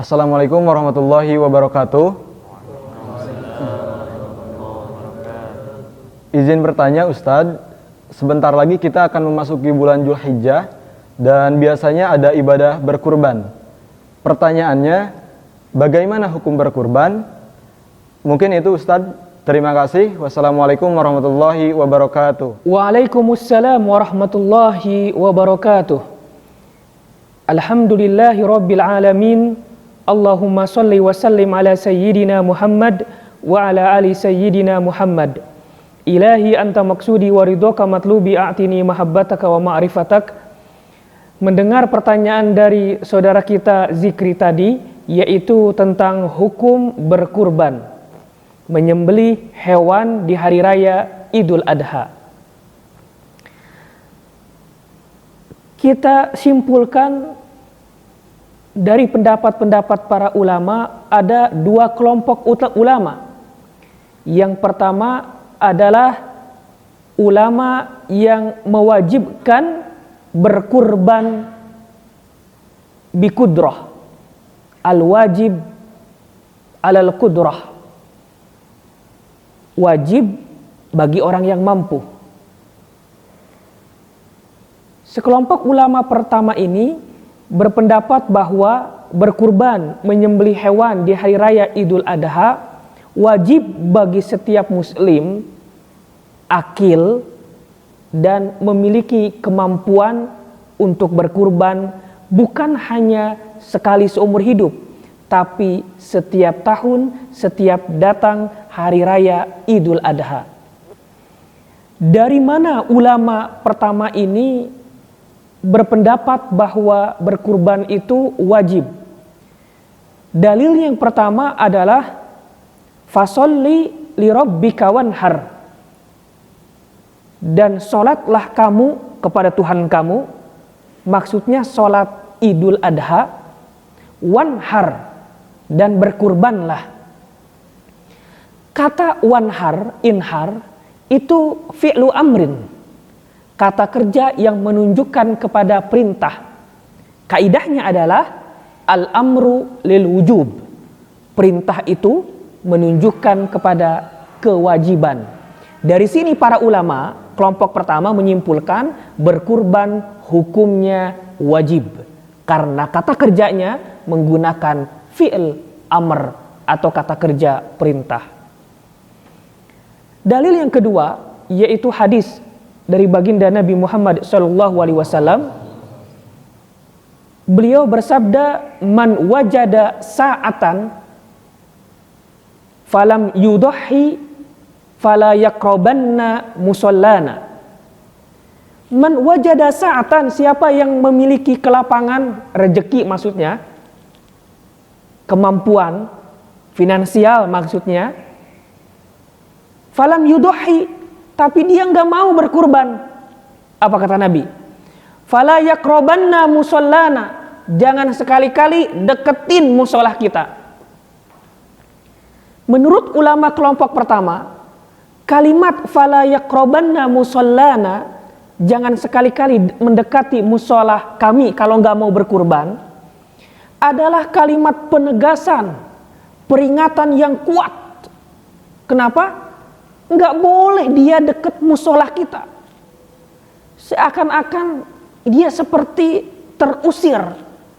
Assalamualaikum warahmatullahi wabarakatuh. Izin bertanya Ustadz, sebentar lagi kita akan memasuki bulan Dzulhijjah dan biasanya ada ibadah berkurban. Pertanyaannya, bagaimana hukum berkurban? Mungkin itu Ustadz. Terima kasih. Wassalamualaikum warahmatullahi wabarakatuh. Waalaikumsalam warahmatullahi wabarakatuh. Alhamdulillahi rabbil alamin. Allahumma salli wa sallim ala sayyidina Muhammad wa ala ali sayyidina Muhammad. Ilahi anta maksudi wa ridhoka matlubi a'tini mahabbataka wa ma'rifatak. Mendengar pertanyaan dari saudara kita Zikri tadi, yaitu tentang hukum berkurban, menyembelih hewan di hari raya Idul Adha. Kita simpulkan dari pendapat-pendapat para ulama, ada dua kelompok ulama. Yang pertama adalah ulama yang mewajibkan berkurban biqudrah, al-wajib alal qudrah, wajib bagi orang yang mampu. Sekelompok ulama pertama ini berpendapat bahwa berkurban, menyembelih hewan di hari raya Idul Adha wajib bagi setiap muslim akil dan memiliki kemampuan untuk berkurban, bukan hanya sekali seumur hidup, tapi setiap tahun, setiap datang hari raya Idul Adha. Dari mana ulama pertama ini berpendapat bahwa berkurban itu wajib? Dalil yang pertama adalah fasolli li rabbika wanhar, dan sholatlah kamu kepada Tuhan kamu, maksudnya sholat Idul Adha, wanhar, dan berkurbanlah. Kata wanhar, inhar, itu fi'lu amrin, kata kerja yang menunjukkan kepada perintah. Kaidahnya adalah al-amru lil wujub. Perintah itu menunjukkan kepada kewajiban. Dari sini para ulama, kelompok pertama menyimpulkan berkurban hukumnya wajib, karena kata kerjanya menggunakan fi'il amr atau kata kerja perintah. Dalil yang kedua yaitu hadis dari baginda Nabi Muhammad SAW. Beliau bersabda, man wajada sa'atan falam yudahi fala yaqrabanna musallana. Man wajada sa'atan, siapa yang memiliki kelapangan, rezeki maksudnya, kemampuan finansial maksudnya, falam yudahi, tapi dia nggak mau berkurban. Apa kata Nabi? Fala yaqrabanna musallana, jangan sekali-kali deketin musolah kita. Menurut ulama kelompok pertama, kalimat fala yaqrabanna musallana, jangan sekali-kali mendekati musolah kami kalau nggak mau berkurban, adalah kalimat penegasan, peringatan yang kuat. Kenapa? Nggak boleh dia deket musolah kita. Seakan-akan dia seperti terusir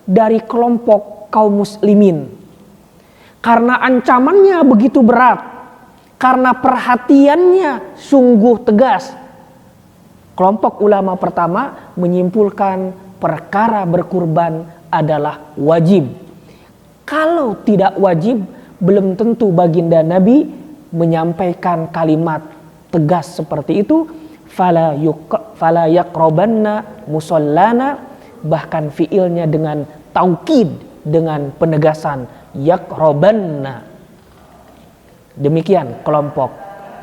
dari kelompok kaum muslimin. Karena ancamannya begitu berat, karena perhatiannya sungguh tegas. Kelompok ulama pertama menyimpulkan perkara berkurban adalah wajib. Kalau tidak wajib, belum tentu baginda Nabi menyampaikan kalimat tegas seperti itu, fala yaqrabanna musallana, bahkan fiilnya dengan taukid, dengan penegasan yaqrabanna. Demikian kelompok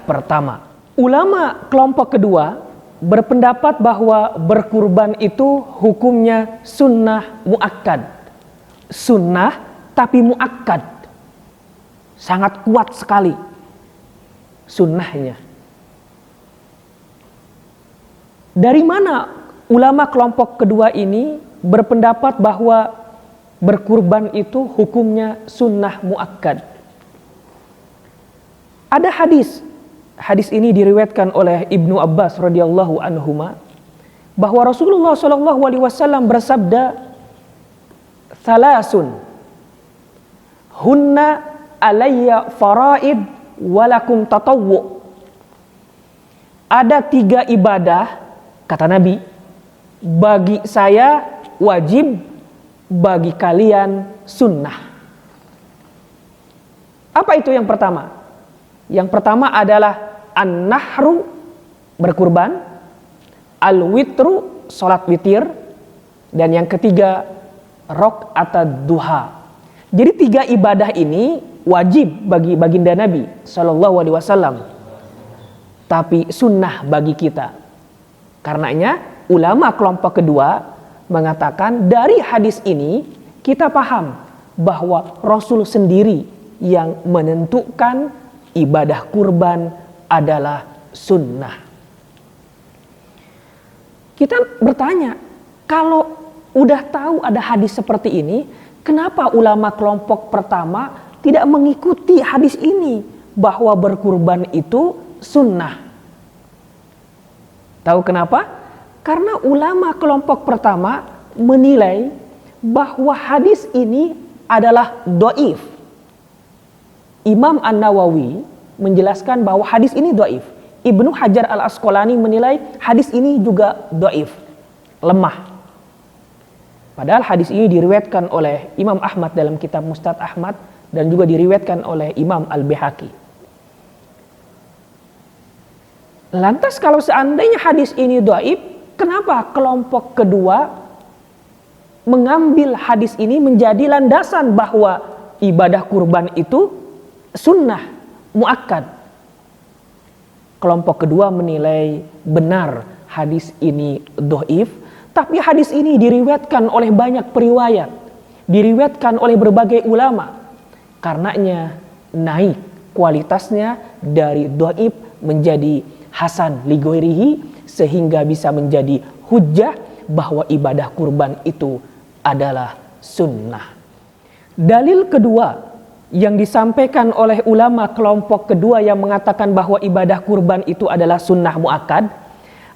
pertama. Ulama kelompok kedua berpendapat bahwa berkurban itu hukumnya sunnah muakkad. Sunnah tapi muakkad, sangat kuat sekali sunnahnya. Dari mana ulama kelompok kedua ini berpendapat bahwa berkurban itu hukumnya sunnah muakkad. Ada hadis ini diriwayatkan oleh Ibnu Abbas radhiyallahu anhuma bahwa Rasulullah shallallahu alaihi wasallam bersabda, "Thalasun hunna alayya faraid walakum tatawwu." Ada 3 ibadah, kata Nabi, bagi saya wajib, bagi kalian sunnah. Apa itu yang pertama? Yang pertama adalah an-nahru, berkurban, al-witru, sholat witir, dan yang ketiga rakaat duha. Jadi 3 ibadah ini wajib bagi baginda Nabi Shallallahu Alaihi Wasallam, tapi sunnah bagi kita. Karenanya ulama kelompok kedua mengatakan dari hadis ini kita paham bahwa Rasul sendiri yang menentukan ibadah kurban adalah sunnah. Kita bertanya, kalau udah tahu ada hadis seperti ini, kenapa ulama kelompok pertama tidak mengikuti hadis ini bahwa berkurban itu sunnah? Tahu kenapa? Karena ulama kelompok pertama menilai bahwa hadis ini adalah dhaif. Imam An-Nawawi menjelaskan bahwa hadis ini dhaif. Ibnu Hajar Al-Asqalani menilai hadis ini juga dhaif, lemah. Padahal hadis ini diriwayatkan oleh Imam Ahmad dalam kitab Musnad Ahmad dan juga diriwayatkan oleh Imam Al-Baihaqi. Lantas kalau seandainya hadis ini dhaif, kenapa kelompok kedua mengambil hadis ini menjadi landasan bahwa ibadah kurban itu sunnah muakkad? Kelompok kedua menilai benar hadis ini dhaif, tapi hadis ini diriwayatkan oleh banyak periwayat, diriwayatkan oleh berbagai ulama. Karenanya naik kualitasnya dari dhaif menjadi hasan li ghairihi, sehingga bisa menjadi hujjah bahwa ibadah kurban itu adalah sunnah. Dalil kedua yang disampaikan oleh ulama kelompok kedua yang mengatakan bahwa ibadah kurban itu adalah sunnah muakkad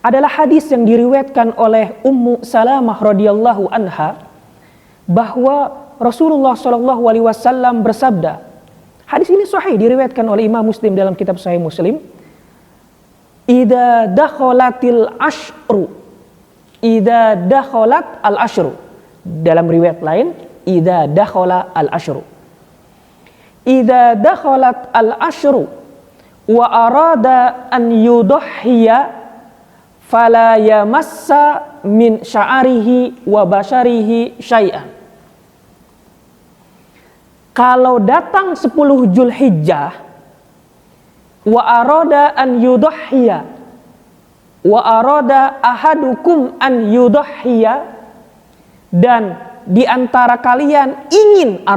adalah hadis yang diriwayatkan oleh Ummu Salamah radhiyallahu anha bahwa Rasulullah shallallahu alaihi wasallam bersabda. Hadis ini sahih, diriwayatkan oleh Imam Muslim dalam kitab Sahih Muslim. Idza dakhalatil ashru, idza dakhalat al ashru. Dalam riwayat lain, idza dakhala al ashru. Idza dakhalat al-ashru wa arada an yudhhiya fala yamassa min sya'arihi wa basyarihi syai'an. Kalau datang 10 Zulhijjah wa arada an yudhhiya wa arada ahadukum an yudhhiya, dan di antara kalian ingin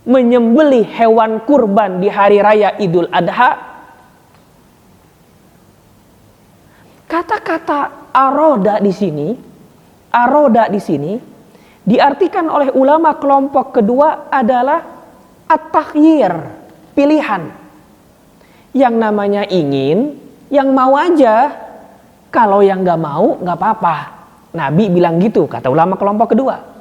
menyembelih hewan kurban di hari raya Idul Adha. Kata-kata aroda di sini diartikan oleh ulama kelompok kedua adalah at-takhyir, pilihan. Yang namanya ingin, yang mau aja. Kalau yang gak mau, gak apa-apa. Nabi bilang gitu, kata ulama kelompok kedua.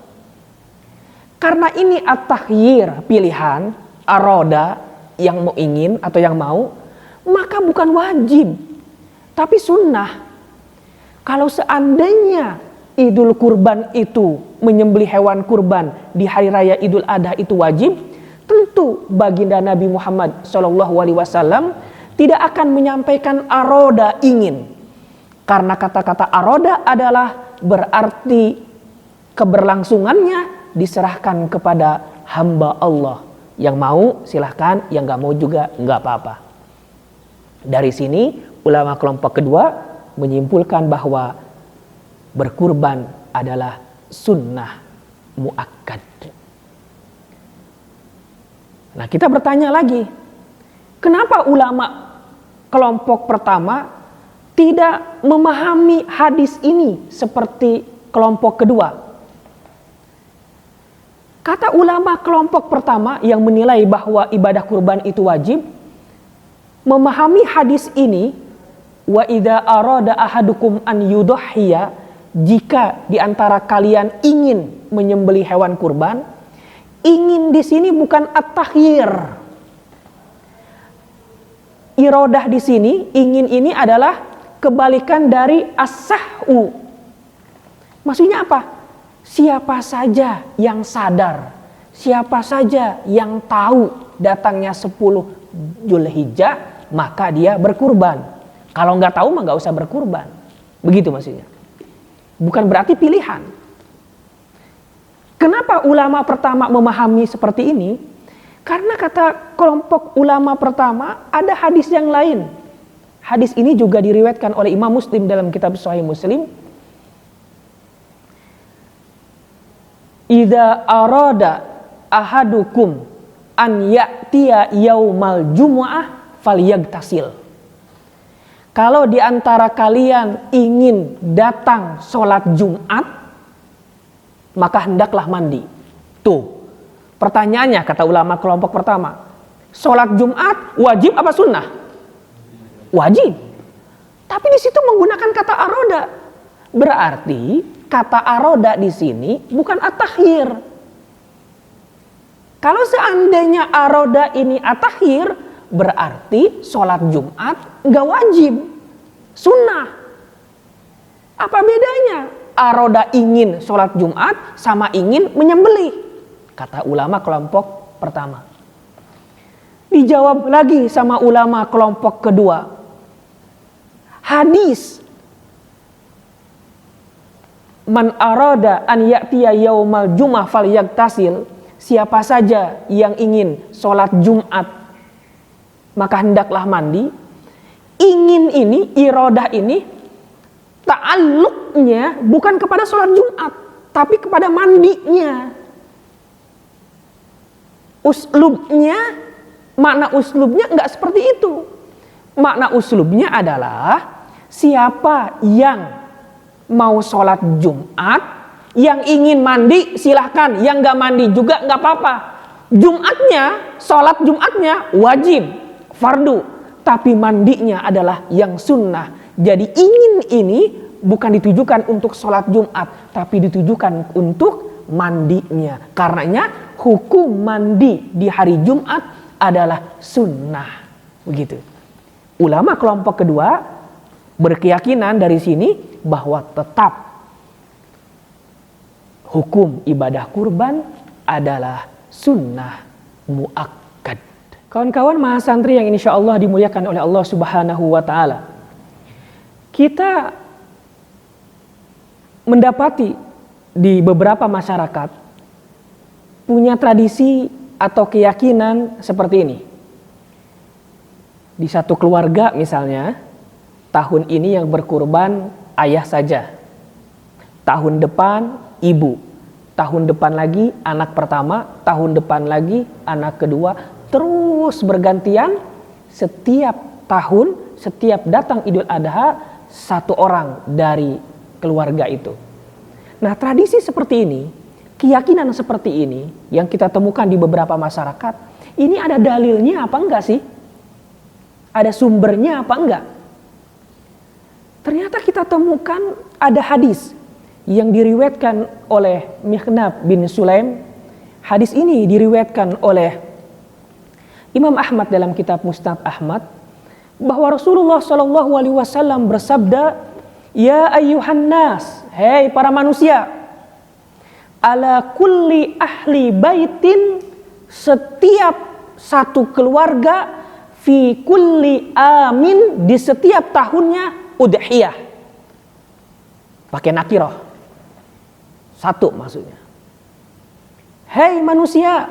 Karena ini at-takhyir, pilihan, aroda, yang mau ingin atau yang mau, maka bukan wajib, tapi sunnah. Kalau seandainya Idul Kurban itu, menyembelih hewan kurban di hari raya Idul Adha itu wajib, tentu baginda Nabi Muhammad SAW tidak akan menyampaikan aroda, ingin. Karena kata-kata aroda adalah berarti keberlangsungannya diserahkan kepada hamba Allah. Yang mau silahkan, yang gak mau juga gak apa-apa. Dari sini ulama kelompok kedua menyimpulkan bahwa berkurban adalah sunnah muakkad. Nah, kita bertanya lagi, kenapa ulama kelompok pertama tidak memahami hadis ini seperti kelompok kedua? Kata ulama kelompok pertama yang menilai bahwa ibadah kurban itu wajib, memahami hadis ini, wa idza arada ahadukum an yudhhiya, jika di antara kalian ingin menyembelih hewan kurban, ingin di sini bukan at-tahyir. Iradah di sini, ingin ini adalah kebalikan dari as-sah'u. Maksudnya apa? Siapa saja yang sadar, siapa saja yang tahu datangnya 10 Dzulhijjah, maka dia berkurban. Kalau nggak tahu mah nggak usah berkurban. Begitu maksudnya. Bukan berarti pilihan. Kenapa ulama pertama memahami seperti ini? Karena kata kelompok ulama pertama ada hadis yang lain. Hadis ini juga diriwayatkan oleh Imam Muslim dalam kitab Sahih Muslim. Idza arada ahadukum an ya'tiya yaumal jumu'ah falyagtasil. Kalau di antara kalian ingin datang sholat Jumat, maka hendaklah mandi. Tuh, pertanyaannya kata ulama kelompok pertama, sholat Jumat wajib apa sunnah? Wajib. Tapi di situ menggunakan kata aroda. Berarti kata aroda di sini bukan at-tahyir. Kalau seandainya aroda ini at-tahyir, berarti sholat Jumat nggak wajib, sunnah. Apa bedanya aroda ingin sholat Jumat sama ingin menyembelih? Kata ulama kelompok pertama. Dijawab lagi sama ulama kelompok kedua. Hadis man arada an ya'tiya yaumal jum'ah falyagtasil, siapa saja yang ingin sholat Jumat maka hendaklah mandi. Ingin ini, iradah ini ta'alluqnya bukan kepada sholat Jumat, tapi kepada mandinya. Uslubnya, makna uslubnya enggak seperti itu. Makna uslubnya adalah siapa yang mau sholat Jumat, yang ingin mandi silahkan, yang enggak mandi juga enggak apa-apa. Jumatnya, sholat Jumatnya wajib, fardu, tapi mandinya adalah yang sunnah. Jadi ingin ini bukan ditujukan untuk sholat Jumat, tapi ditujukan untuk mandinya. Karenanya hukum mandi di hari Jumat adalah sunnah. Begitu. Ulama kelompok kedua berkeyakinan dari sini bahwa tetap hukum ibadah kurban adalah sunnah muakkad. Kawan-kawan mahasantri yang insya Allah dimuliakan oleh Allah Subhanahu wa Ta'ala, kita mendapati di beberapa masyarakat punya tradisi atau keyakinan seperti ini. Di satu keluarga misalnya, tahun ini yang berkurban ayah saja, tahun depan ibu, tahun depan lagi anak pertama, tahun depan lagi anak kedua, terus bergantian. Setiap tahun, setiap datang Idul Adha, satu orang dari keluarga itu. Nah, tradisi seperti ini, keyakinan seperti ini yang kita temukan di beberapa masyarakat, ini ada dalilnya apa enggak sih? Ada sumbernya apa enggak? Ternyata kita temukan ada hadis yang diriwayatkan oleh Mikhnab bin Sulaim. Hadis ini diriwayatkan oleh Imam Ahmad dalam kitab Musnad Ahmad, bahwa Rasulullah SAW bersabda, "Ya ayyuhan nas, hei para manusia, ala kulli ahli baitin, setiap satu keluarga, fi kulli amin, di setiap tahunnya, udhiyah." Pakai nakirah. Satu maksudnya. Hei manusia,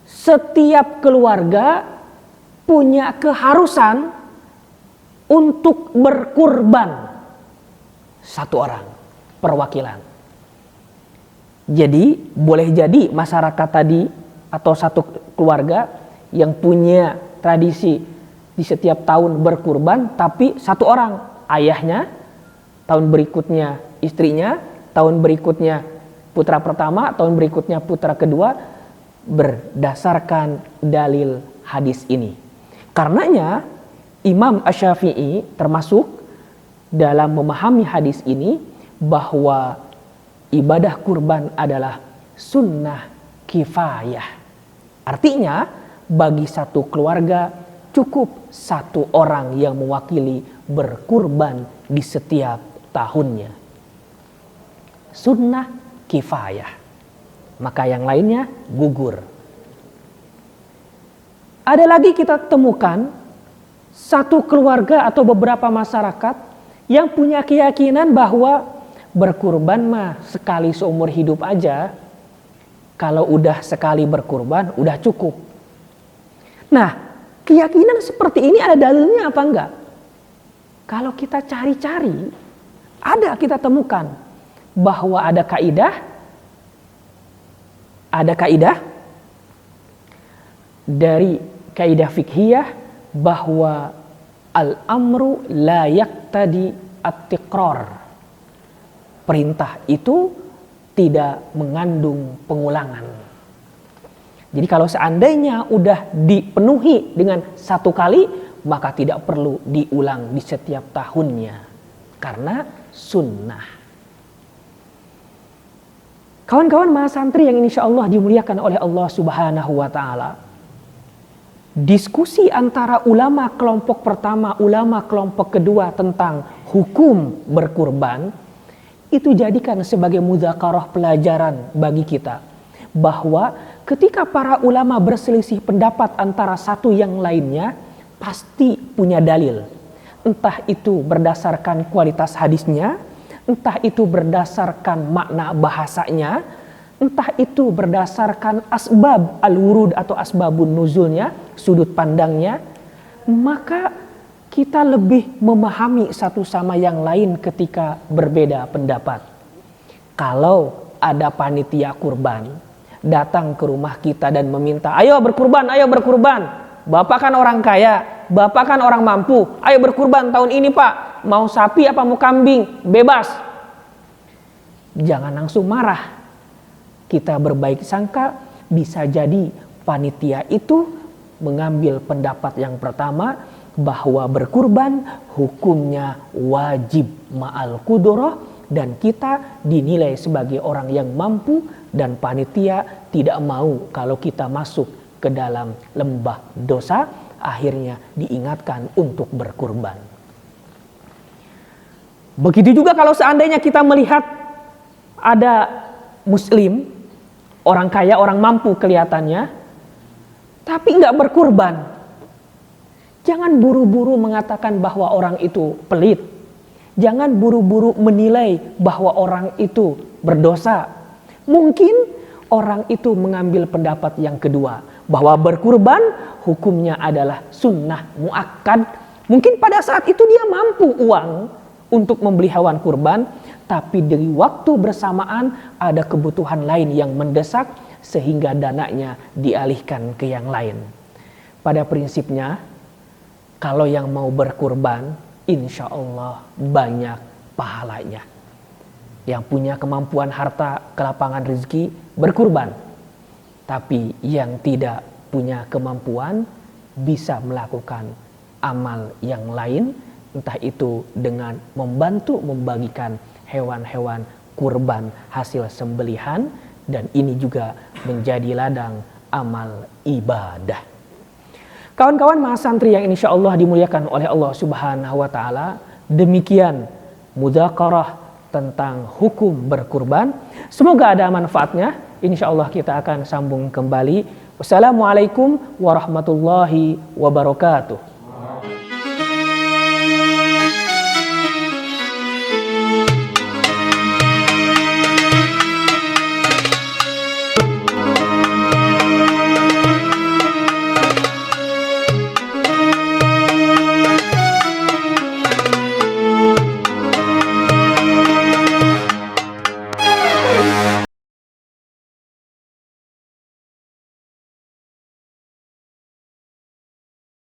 setiap keluarga punya keharusan untuk berkurban satu orang, perwakilan. Jadi boleh jadi masyarakat tadi atau satu keluarga yang punya tradisi di setiap tahun berkurban, tapi satu orang, ayahnya, tahun berikutnya istrinya, tahun berikutnya putra pertama, tahun berikutnya putra kedua, berdasarkan dalil hadis ini. Karenanya Imam Asy-Syafi'i termasuk dalam memahami hadis ini bahwa ibadah kurban adalah sunnah kifayah. Artinya bagi satu keluarga cukup satu orang yang mewakili berkurban di setiap tahunnya. Sunnah kifayah. Maka yang lainnya gugur. Ada lagi kita temukan satu keluarga atau beberapa masyarakat yang punya keyakinan bahwa berkurban mah sekali seumur hidup aja. Kalau udah sekali berkurban udah cukup. Nah, keyakinan seperti ini ada dalilnya apa enggak? Kalau kita cari-cari, kita temukan bahwa ada kaidah dari kaidah fikhiyah bahwa al-amru la yaqtadi at-tiqrar. Perintah itu tidak mengandung pengulangan. Jadi kalau seandainya udah dipenuhi dengan satu kali, maka tidak perlu diulang di setiap tahunnya. Karena sunnah. Kawan-kawan mahasantri yang insya Allah dimuliakan oleh Allah Subhanahu wa Ta'ala, diskusi antara ulama kelompok pertama, ulama kelompok kedua tentang hukum berkurban itu jadikan sebagai mudzakarah pelajaran bagi kita, bahwa ketika para ulama berselisih pendapat antara satu yang lainnya pasti punya dalil, entah itu berdasarkan kualitas hadisnya, entah itu berdasarkan makna bahasanya, entah itu berdasarkan asbab al-wurud atau asbabun nuzulnya, sudut pandangnya. Maka kita lebih memahami satu sama yang lain ketika berbeda pendapat. Kalau ada panitia kurban datang ke rumah kita dan meminta, ayo berkurban, Bapak kan orang kaya, Bapak kan orang mampu, ayo berkurban tahun ini Pak, mau sapi apa mau kambing, bebas. Jangan langsung marah. Kita berbaik sangka, bisa jadi panitia itu mengambil pendapat yang pertama, bahwa berkurban hukumnya wajib ma'al qudrah, dan kita dinilai sebagai orang yang mampu, dan panitia tidak mau kalau kita masuk ke dalam lembah dosa, akhirnya diingatkan untuk berkurban. Begitu juga kalau seandainya kita melihat ada muslim, orang kaya, orang mampu kelihatannya, tapi nggak berkurban. Jangan buru-buru mengatakan bahwa orang itu pelit. Jangan buru-buru menilai bahwa orang itu berdosa. Mungkin orang itu mengambil pendapat yang kedua, bahwa berkurban hukumnya adalah sunnah muakkad. Mungkin pada saat itu dia mampu uang untuk membeli hewan kurban, tapi dari waktu bersamaan ada kebutuhan lain yang mendesak sehingga dananya dialihkan ke yang lain. Pada prinsipnya, kalau yang mau berkurban, insya Allah banyak pahalanya. Yang punya kemampuan harta, kelapangan rezeki, berkurban. Tapi yang tidak punya kemampuan, bisa melakukan amal yang lain, entah itu dengan membantu membagikan hewan-hewan kurban hasil sembelihan, dan ini juga menjadi ladang amal ibadah. Kawan-kawan mahasantri yang insya Allah dimuliakan oleh Allah Subhanahu wa Ta'ala, demikian mudzakarah tentang hukum berkurban. Semoga ada manfaatnya. Insya Allah kita akan sambung kembali. Wassalamualaikum warahmatullahi wabarakatuh.